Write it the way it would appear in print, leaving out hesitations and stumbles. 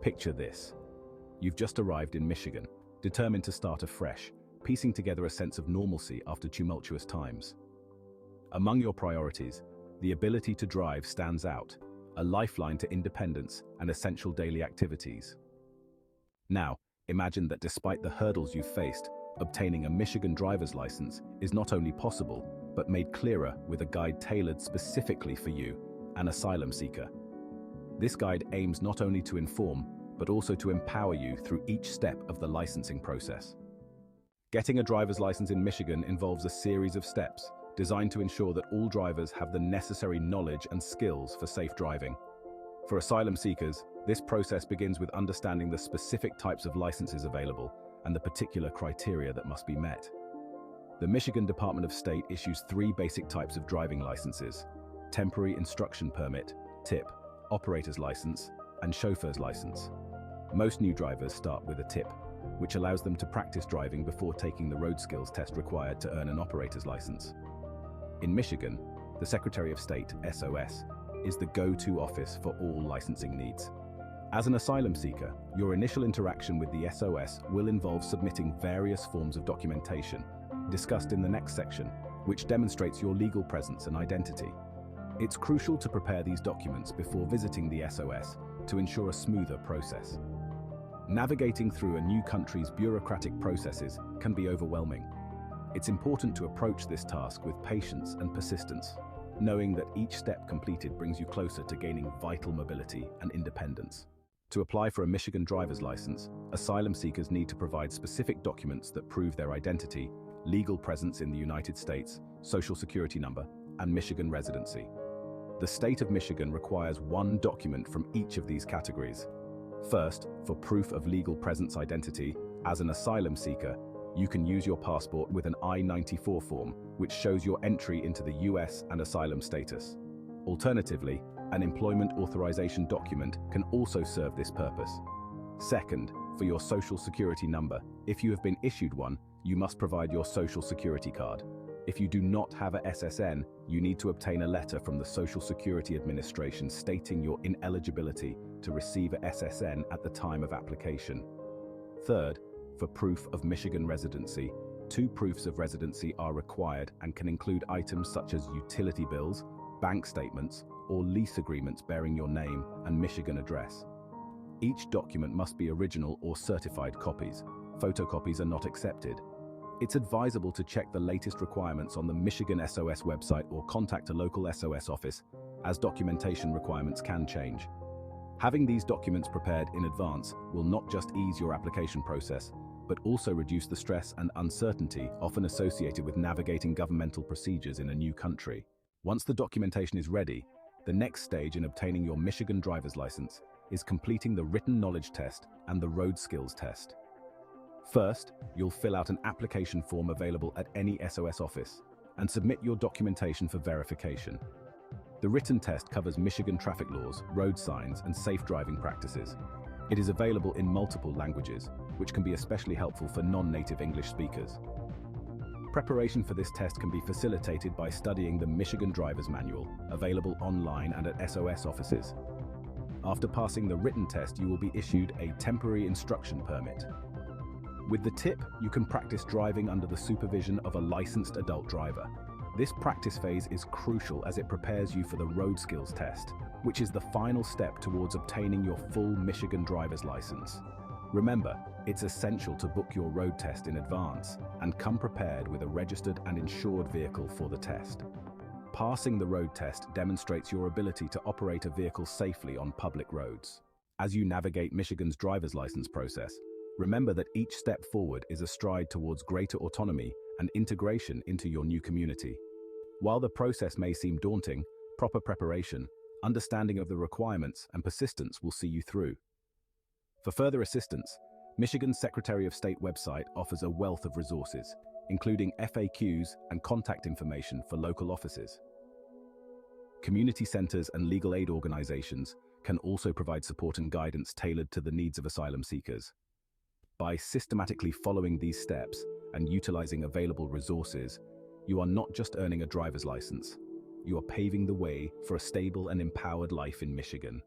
Picture this. You've just arrived in Michigan, determined to start afresh, piecing together a sense of normalcy after tumultuous times. Among your priorities, the ability to drive stands out, a lifeline to independence and essential daily activities. Now, imagine that despite the hurdles you've faced, obtaining a Michigan driver's license is not only possible, but made clearer with a guide tailored specifically for you, an asylum seeker. This guide aims not only to inform, but also to empower you through each step of the licensing process. Getting a driver's license in Michigan involves a series of steps designed to ensure that all drivers have the necessary knowledge and skills for safe driving. For asylum seekers, this process begins with understanding the specific types of licenses available and the particular criteria that must be met. The Michigan Department of State issues 3 basic types of driving licenses: temporary instruction permit, TIP, operator's license, and chauffeur's license. Most new drivers start with a TIP, which allows them to practice driving before taking the road skills test required to earn an operator's license. In Michigan, the Secretary of State, SOS, is the go-to office for all licensing needs. As an asylum seeker, your initial interaction with the SOS will involve submitting various forms of documentation, discussed in the next section, which demonstrates your legal presence and identity. It's crucial to prepare these documents before visiting the SOS to ensure a smoother process. Navigating through a new country's bureaucratic processes can be overwhelming. It's important to approach this task with patience and persistence, knowing that each step completed brings you closer to gaining vital mobility and independence. To apply for a Michigan driver's license, asylum seekers need to provide specific documents that prove their identity, legal presence in the United States, social security number, and Michigan residency. The state of Michigan requires one document from each of these categories. First, for proof of legal presence identity, as an asylum seeker, you can use your passport with an I-94 form, which shows your entry into the US and asylum status. Alternatively, an employment authorization document can also serve this purpose. Second, for your social security number, if you have been issued one, you must provide your social security card. If you do not have a SSN, you need to obtain a letter from the Social Security Administration stating your ineligibility to receive a SSN at the time of application. Third, for proof of Michigan residency, 2 proofs of residency are required and can include items such as utility bills, bank statements, or lease agreements bearing your name and Michigan address. Each document must be original or certified copies. Photocopies are not accepted. It's advisable to check the latest requirements on the Michigan SOS website or contact a local SOS office, as documentation requirements can change. Having these documents prepared in advance will not just ease your application process, but also reduce the stress and uncertainty often associated with navigating governmental procedures in a new country. Once the documentation is ready, the next stage in obtaining your Michigan driver's license is completing the written knowledge test and the road skills test. First, you'll fill out an application form available at any SOS office and submit your documentation for verification. The written test covers Michigan traffic laws, road signs, and safe driving practices. It is available in multiple languages, which can be especially helpful for non-native English speakers. Preparation for this test can be facilitated by studying the Michigan Driver's Manual, available online and at SOS offices. After passing the written test, you will be issued a temporary instruction permit. With the TIP, you can practice driving under the supervision of a licensed adult driver. This practice phase is crucial as it prepares you for the road skills test, which is the final step towards obtaining your full Michigan driver's license. Remember, it's essential to book your road test in advance and come prepared with a registered and insured vehicle for the test. Passing the road test demonstrates your ability to operate a vehicle safely on public roads. As you navigate Michigan's driver's license process, remember that each step forward is a stride towards greater autonomy and integration into your new community. While the process may seem daunting, proper preparation, understanding of the requirements, and persistence will see you through. For further assistance, Michigan's Secretary of State website offers a wealth of resources, including FAQs and contact information for local offices. Community centers and legal aid organizations can also provide support and guidance tailored to the needs of asylum seekers. By systematically following these steps and utilizing available resources, you are not just earning a driver's license, you are paving the way for a stable and empowered life in Michigan.